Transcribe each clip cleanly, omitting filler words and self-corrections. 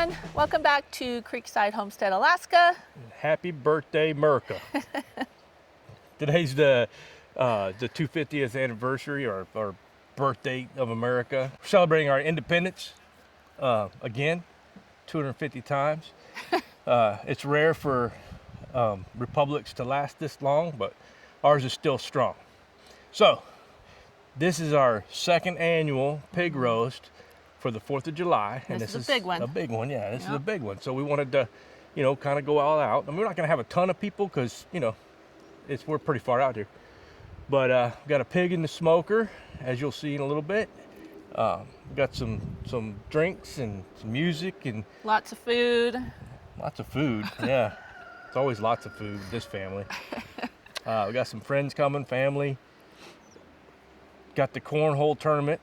everyone. Welcome back to Creekside Homestead, Alaska. Happy birthday, Merca. Today's the 250th anniversary or birthday of America. We're celebrating our independence again, 250 times. It's rare for republics to last this long, but ours is still strong. So, this is our second annual pig roast for the 4th of July. And this is a big one. A big one, yeah, this is a big one. So we wanted to, kind of go all out. And we're not gonna have a ton of people because, we're pretty far out here. But we got a pig in the smoker, as you'll see in a little bit. We got some drinks and some music and lots of food. Lots of food, yeah. It's always lots of food with this family. We got some friends coming, family. Got the cornhole tournament.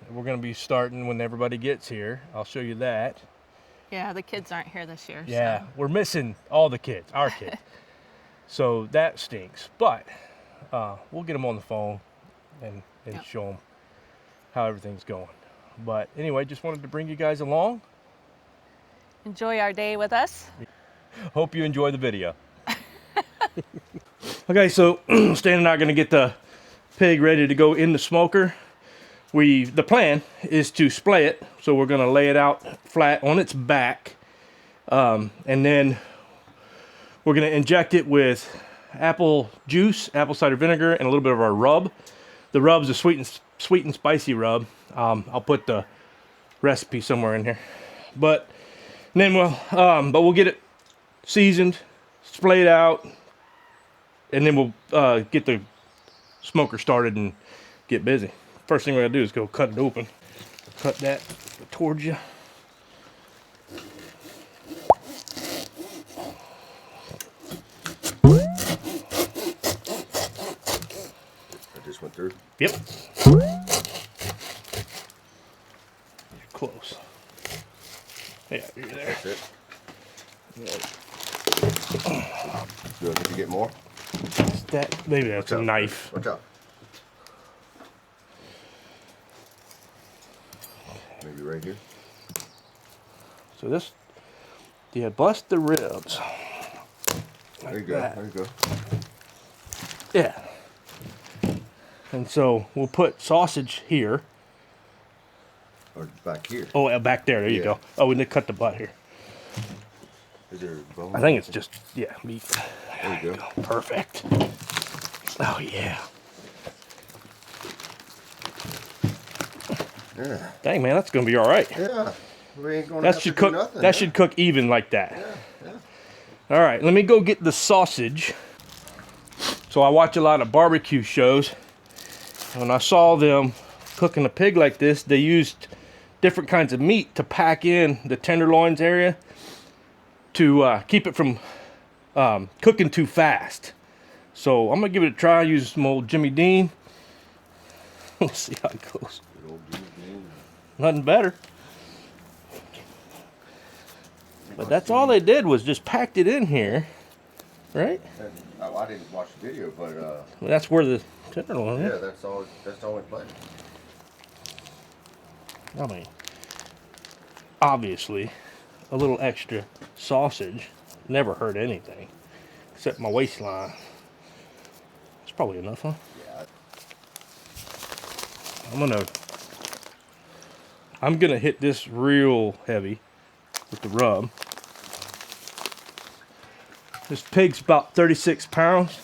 We're going to be starting when everybody gets here. I'll show you that. Yeah, the kids aren't here this year. Yeah, so. We're missing all the kids, our kids. So that stinks. But we'll get them on the phone and show them how everything's going. But anyway, just wanted to bring you guys along. Enjoy our day with us. Hope you enjoy the video. Okay, so Stan and I are going to get the pig ready to go in the smoker. The plan is to splay it, so we're going to lay it out flat on its back, and then we're going to inject it with apple juice, apple cider vinegar, and a little bit of our rub. The rub's a sweet and spicy rub. I'll put the recipe somewhere in here, but then we'll get it seasoned, splayed out, and then we'll get the smoker started and get busy. First thing we're gonna do is go cut it open. Cut that towards you. That just went through? Yep. You're close. Yeah, you're there. That's it. Good. Did you get more? Maybe that's a knife. Watch out. Maybe right here. So this, yeah, bust the ribs. There you go. There you go. Yeah. And so we'll put sausage here. Or back here. Oh, back there. There you go. Oh, we need to cut the butt here. Is there bone? I think it's just, yeah, meat. There you go. Perfect. Oh, yeah. Yeah. Dang, man, that's going to be all right. Yeah. We ain't going to have to do nothing. That should cook even like that. Yeah. All right, let me go get the sausage. So I watch a lot of barbecue shows. And when I saw them cooking a pig like this, they used different kinds of meat to pack in the tenderloins area to keep it from cooking too fast. So I'm gonna give it a try. Use some old Jimmy Dean. We'll see how it goes. Good old Jimmy Dean. Nothing better. But that's all they did was just packed it in here, right? I didn't watch the video, but Well, that's where the tenderloin is. yeah, that's all it played. I mean, obviously, a little extra sausage never hurt anything, except my waistline. It's probably enough, huh? Yeah. I'm gonna hit this real heavy with the rub. This pig's about 36 pounds.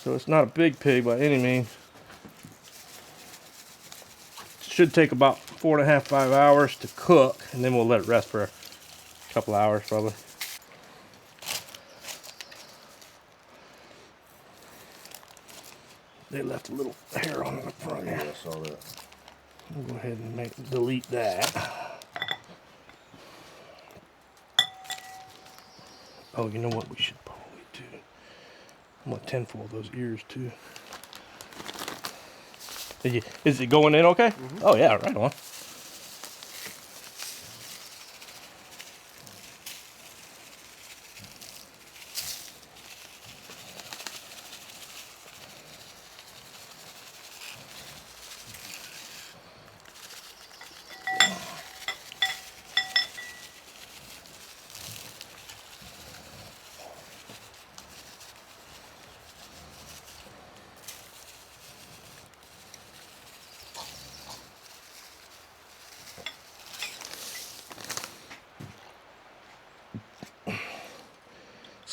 So it's not a big pig by any means. Should take about 4.5 to 5 hours to cook, and then we'll let it rest for a couple hours probably. They left a little hair on the front Yeah, here. I saw that. We'll go ahead and delete that. Oh, you know what we should probably do? I'm gonna tinfoil those ears too. Is it going in okay? Mm-hmm. Oh yeah, right on.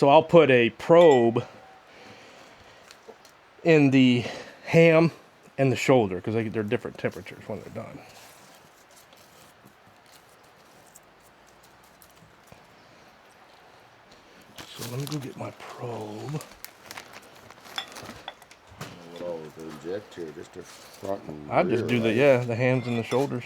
So I'll put a probe in the ham and the shoulder because they're different temperatures when they're done. So let me go get my probe. What all to inject here? Just the front and I just rear, do right? the hams and the shoulders.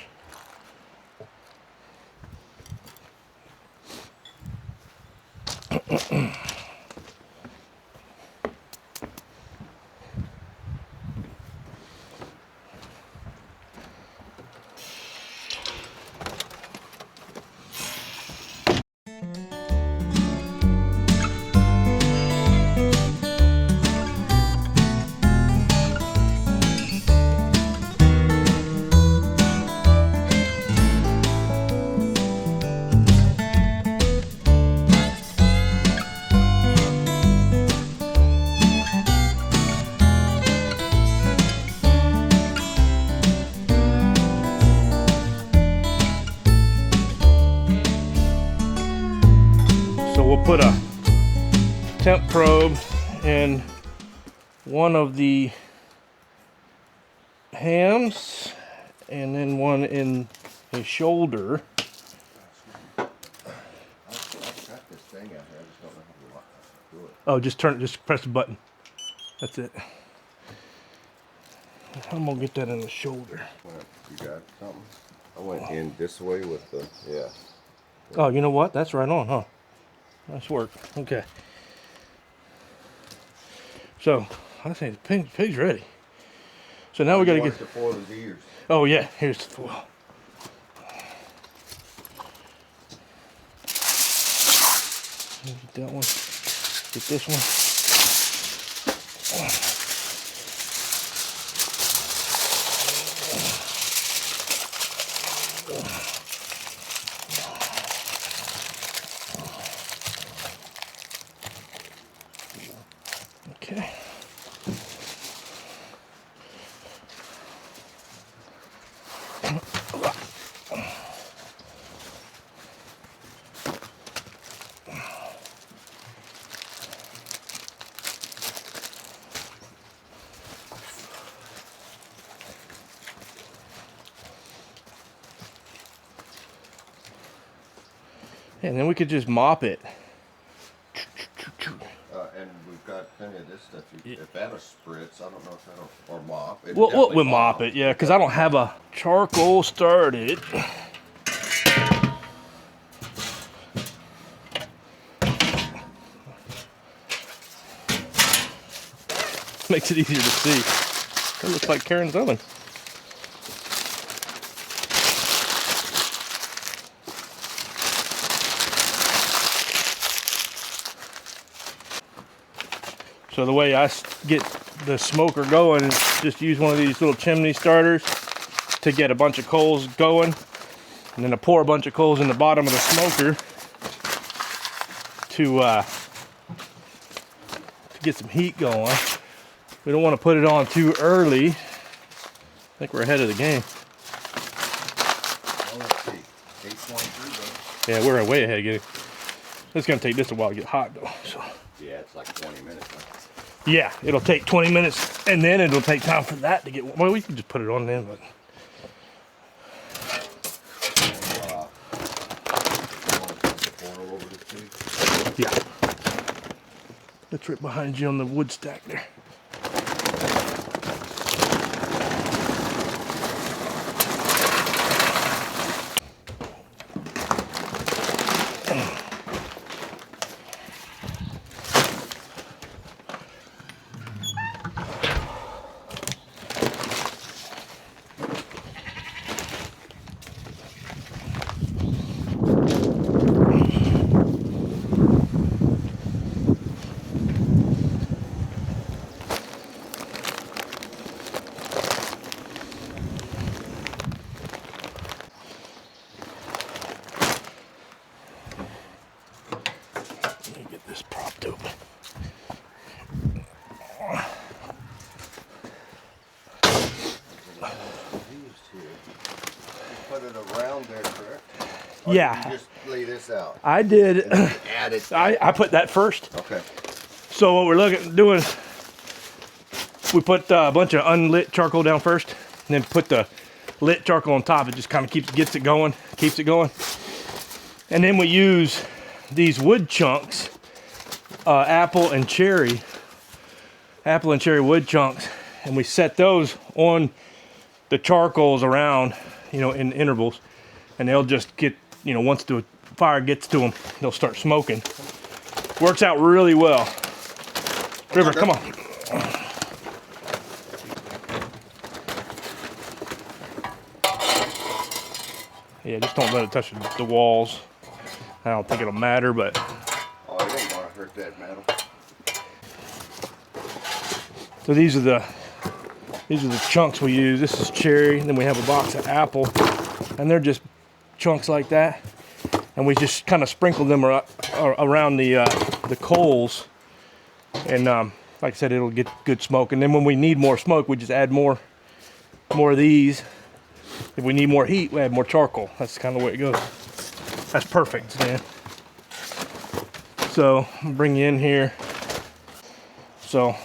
So we'll put a temp probe in one of the hams and then one in a shoulder. I've got this thing out here. I just don't know how to do it. Oh, just press the button. That's it. I'm gonna get that in the shoulder. You got something? I went in this way with the, yeah. Oh, you know what? That's right on, huh? Nice work. Okay. So, I think the pig's ready. So now we gotta get... the foil his ears. Oh yeah, here's the foil. Get that one. Get this one. Okay. And then we could just mop it. And we've got plenty of this stuff. If that'll spritz, I don't know if that'll, or mop. We'll mop it, yeah, because I don't have a charcoal started. Makes it easier to see. That looks like Karen's oven. So the way I get the smoker going is just use one of these little chimney starters to get a bunch of coals going. And then I pour a bunch of coals in the bottom of the smoker to get some heat going. We don't want to put it on too early. I think we're ahead of the game. Well, let's see. 8:23 though. Yeah, we're way ahead of getting. It's gonna take this a while to get hot though. So. Yeah, it's like 20 minutes. Yeah, it'll take 20 minutes, and then it'll take time for that to get. Well, we can just put it on then, but. Yeah. That's right behind you on the wood stack there. Let me get this propped open. Put it around there, correct? Or Yeah. did you just lay this out? I did. And then you add it. I put that first. Okay. So what we're doing, we put a bunch of unlit charcoal down first, and then put the lit charcoal on top. It just kind of keeps it going. And then we use these wood chunks, apple and cherry wood chunks, and we set those on the charcoals around, in intervals, and they'll just get, once the fire gets to them, they'll start smoking. Works out really well. River, come on. Yeah, just don't let it touch the walls. I don't think it'll matter, but. Oh, it ain't gonna hurt that metal. So these are the chunks we use. This is cherry, and then we have a box of apple, and they're just chunks like that. And we just kind of sprinkle them around the coals, and like I said, it'll get good smoke. And then when we need more smoke, we just add more of these. If we need more heat, we add more charcoal. That's kind of the way it goes. That's perfect, man. So I'll bring you in here. So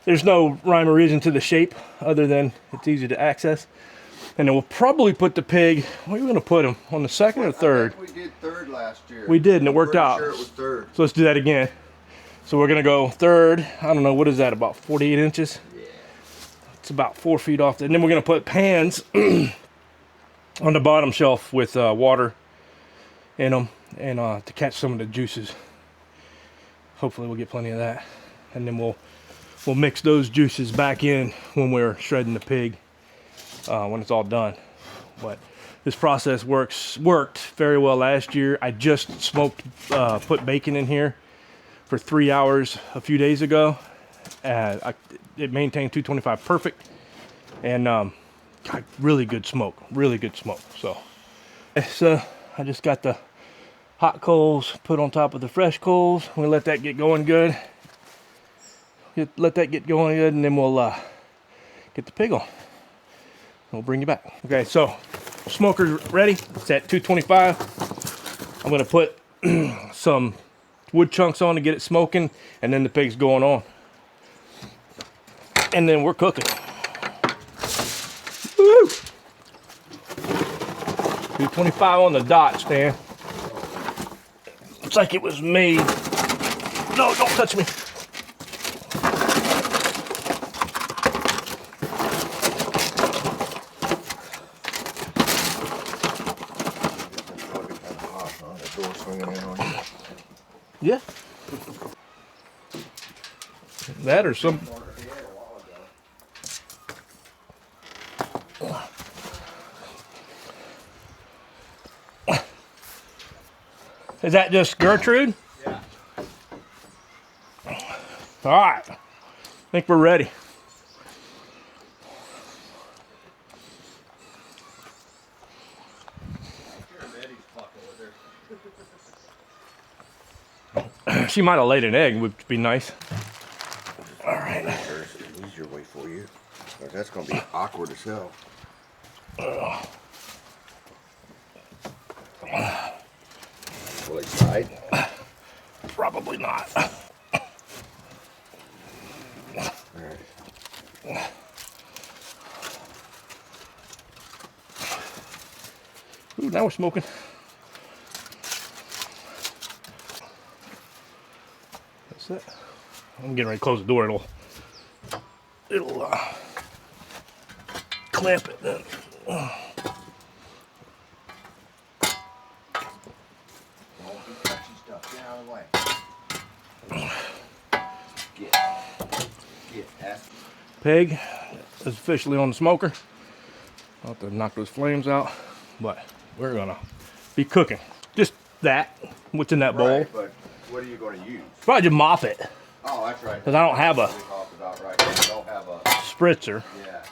there's no rhyme or reason to the shape other than it's easy to access. And then we'll probably put the pig, where are we gonna put him? On the second or third? I think we did third last year. We did, and it worked Pretty out. sure it was third. So let's do that again. So we're gonna go third. I don't know, what is that, about 48 inches? Yeah. It's about 4 feet off. And then we're gonna put pans on the bottom shelf with water in them, and to catch some of the juices. Hopefully we'll get plenty of that. And then we'll mix those juices back in when we're shredding the pig, when it's all done. But this process worked very well last year. I just put bacon in here for 3 hours a few days ago. It maintained 225 perfect, and got really good smoke. So I just got the hot coals put on top of the fresh coals. We let that get going good. And then we'll get the pig on. We'll bring you back. Okay, so smoker's ready. It's at 225. I'm gonna put some wood chunks on to get it smoking, and then the pig's going on. And then we're cooking. Woo! 225 on the dot, Stan. Looks like it was made. No, don't touch me. Yeah. That or some. Is that just Gertrude? Yeah. All right. I think we're ready. She might have laid an egg, would be nice. All right. There's an easier way for you. That's going to be awkward as hell. Will it slide? Probably not. All right. Ooh, now we're smoking. That's it. I'm getting ready to close the door. It'll clamp it then. Pig is officially on the smoker. I'll have to knock those flames out, but we're gonna be cooking. Just that, what's in that bowl. Right, but what are you going to use? Probably just mop it, Oh, that's right. because I don't have a We talked about right now. You don't have a, spritzer. yeah.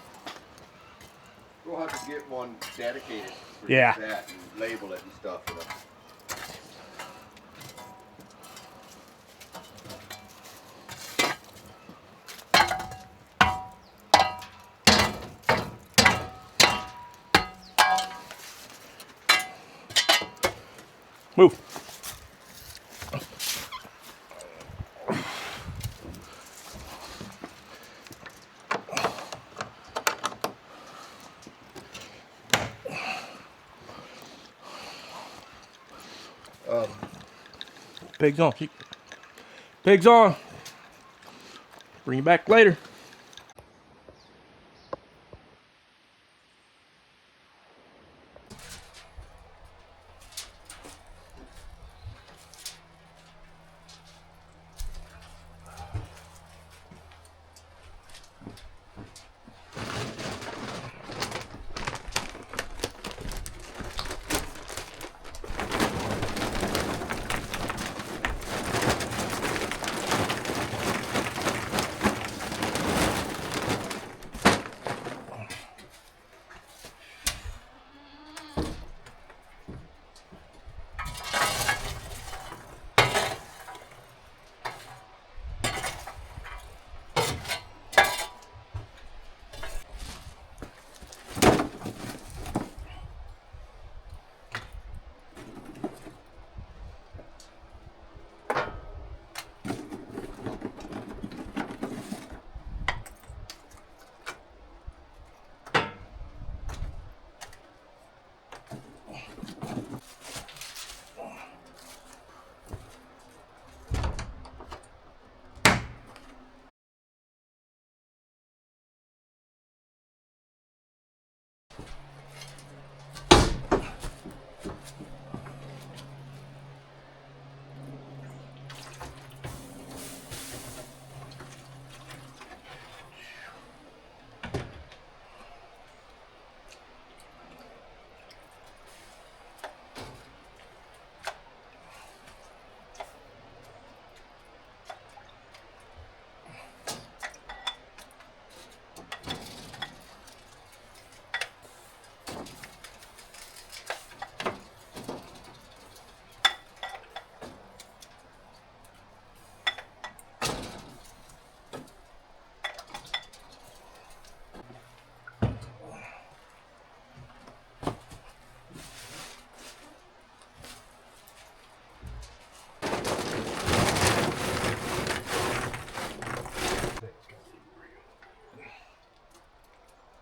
We'll have to get one dedicated for Yeah. that and label it and stuff. You know. Move. Pigs on. Pigs on. Bring you back later.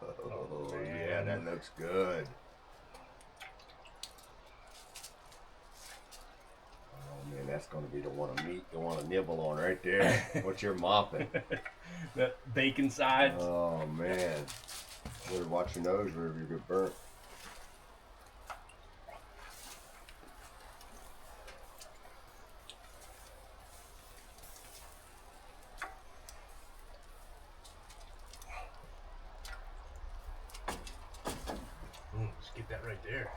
Oh, yeah, that looks good. Oh man, that's gonna be the one of meat you want to nibble on right there. What you're mopping. The bacon side. Oh man. Better watch your nose wherever you get burnt. Just get that right there.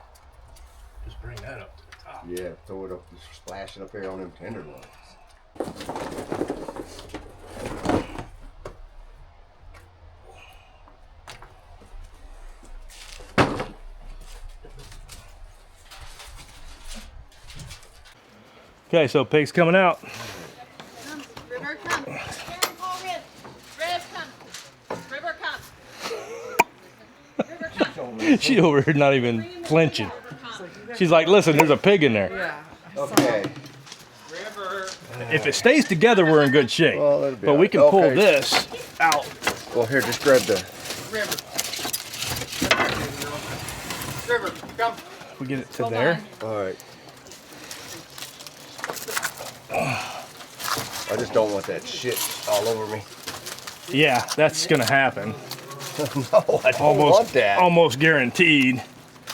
Just bring that up to the top. Yeah, throw it up, just splash it up here on them tenderloins. Okay, so pig's coming out. Come, River, come. Karen, call Rib. Rib, come. River, come. River, come. She's over here not even flinching. She's like, listen, there's a pig in there. Yeah. Okay. River. If it stays together, we're in good shape. Well, that'll be But we all can right. pull Okay. this out. Well, here, just grab the. River. River, come. We get it to Hold there. on. All right. I just don't want that shit all over me. Yeah, that's gonna happen. No, I don't want that. Almost guaranteed.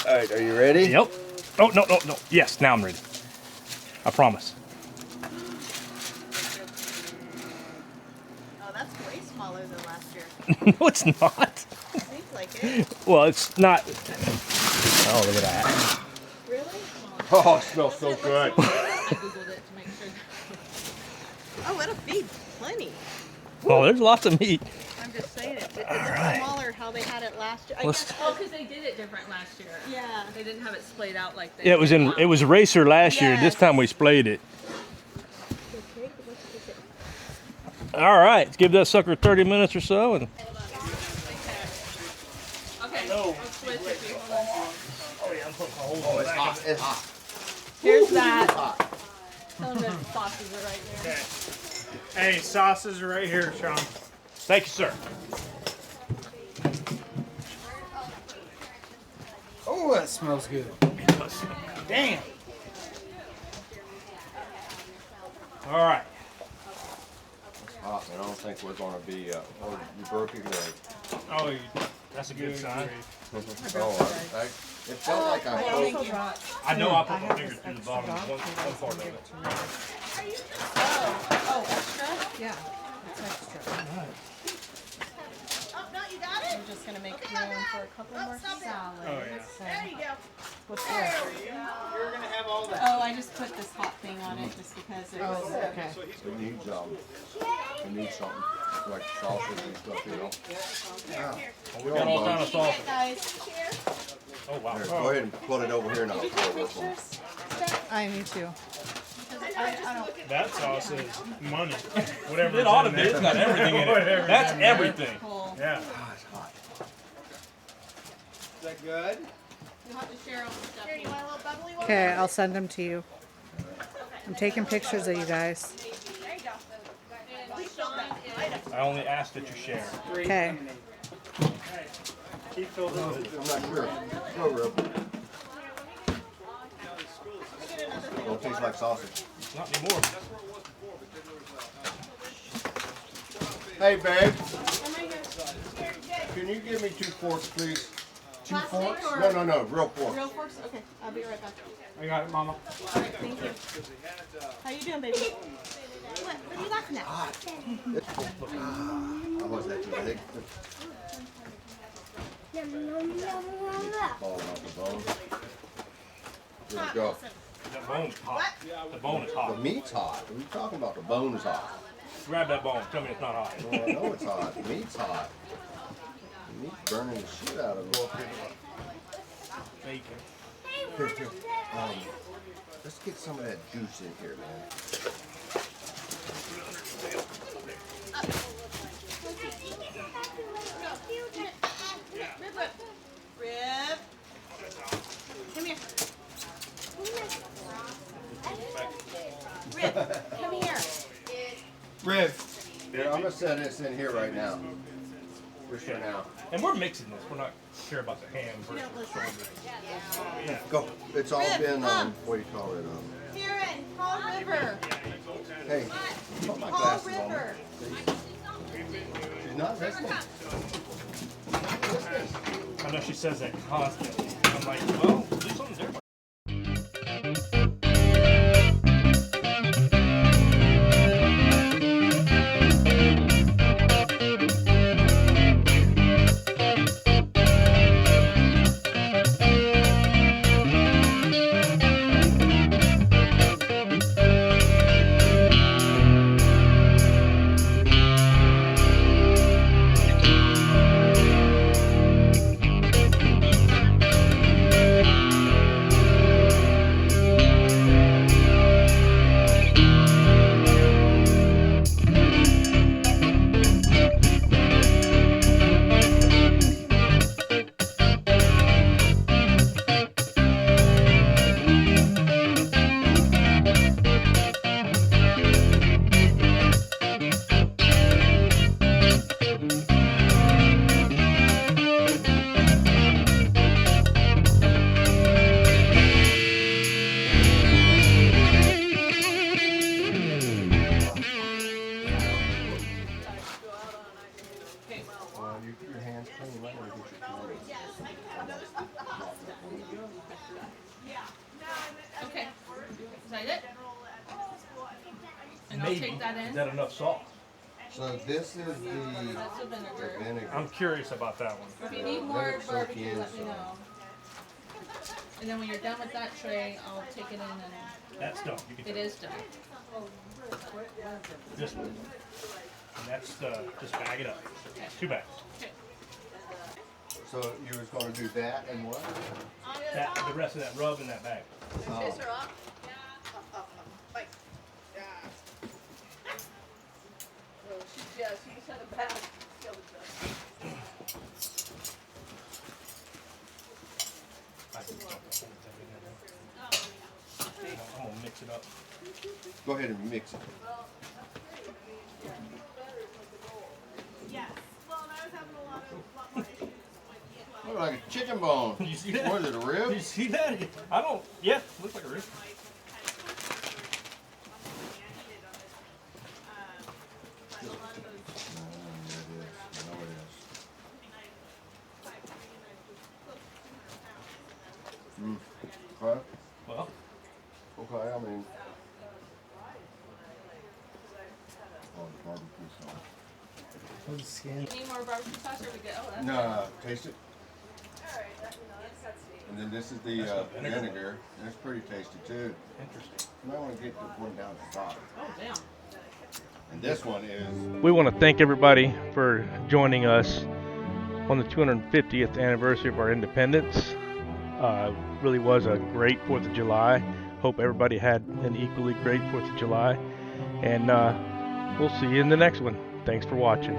All right, are you ready? Yep. Oh, no, no, no. Yes, now I'm ready. I promise. Oh, that's way smaller than last year. No, it's not. Seems like it. Well, it's not. Oh, look at that. Really? Oh, it smells so good. I googled it to make sure. Oh, it'll feed plenty. Oh, there's lots of meat. I'm just saying it. It's right. smaller how they had it last year. I Let's- guess. Oh, because they did it different last year. Yeah. They didn't have it splayed out like that. Yeah, it was racer last year. This Yes. time we splayed it. Okay, let's take it. All right, let's give that sucker 30 minutes or so, and Okay, I'll switch with you. Hold on. Oh, it's hot. It's hot. Here's that. Hot. Tell them that the sauces are right there. Okay. Hey, sauces are right here, Sean. Thank you, sir. Oh, that smells good. Damn. All right. It's hot, man. I don't think we're gonna be. Oh, you broke your leg. Oh, That's a good sign. Oh, it felt like I broke. I know I put my fingers through the bottom of one part of it. Oh, extra? Yeah, it's extra. Oh, no, you got it? I'm just gonna make room for a couple more stop it. salads. Oh, yeah. There you go. What's There this? we go. You're gonna have all that. Oh, I just put this hot thing on it just because it was. Okay. It needs it needs something like sausage and stuff, you know. Yeah. We got all kind of sauce. Guys, Oh wow. Here, go ahead and put it over here and I'll pour this one. I need to. I don't. That sauce is money. Whatever. It ought to be. It's got everything in it. Whatever's That's in there. everything. Pull. Yeah. It's hot. Is that good? You'll have to share all the stuff. Here, you want a little bubbly one? Okay, I'll send them to you. I'm taking pictures of you guys. There you go. And Sean is... I only ask that you share. Okay. Keep filled in with it. I'm not sure. Go, Rip. Don't taste like sausage. Not anymore. Hey, babe. Can you give me 2 forks, please? 2 Plastic forks? or- No, real forks. Real forks? Okay, I'll be right back. I got it, Mama. All right, thank you. How you doing, baby? What are you laughing at? How was that, too big? Falling off the bone. Here we go. That bone's hot. The bone is The hot. meat's hot. What are you talking about? The bone's hot. Grab that bone. Tell me it's not hot. Oh, I know it's hot. The meat's hot. The meat's burning the shit out of it. Bacon. Let's get some of that juice in here, man. Rib. Come here. Rib, come here. Riv. Here, I'm gonna set this in here right now. Just for now. And we're mixing this. We're not sure about the ham versus the shoulder. Go. It's all been, what do you call it? Karen, call River. Hey, put my Call glasses on. River. She's not listening. I know she says that constantly. I'm like, well, do something different. Your hands clean. Let me get your Okay. Is that it? And I'll Maybe. take that Is in. that enough salt? So this is That's the the vinegar. vinegar. I'm curious about that one. If you need more Let it soak barbecue, in let me some. know. And then when you're done with that tray, I'll take it in and That's done. You can it take is done. this one. And that's just bag it up. 2 bags. Okay. So you was gonna do that and what? That, the rest of that rub in that bag. Chase her up. Like, yeah. Well, she just had a bad. it up. Go ahead and mix it. Yes. Well, and I was having a lot more issues. Look like a chicken bone. You see that? What is it, a rib? You see that? I don't. Yeah, looks like a rib. Okay. Well, Okay, I mean. Oh, the barbecue sauce. What's the skin? Need more barbecue sauce or we good? Oh, that's No, taste it. And then this is the vinegar. And it's pretty tasty too. interesting. You might want to get the one down the bottom. Oh, damn. And this one is. We want to thank everybody for joining us on the 250th anniversary of our independence. Really was a great 4th of July. Hope everybody had an equally great 4th of July. And we'll see you in the next one. Thanks for watching.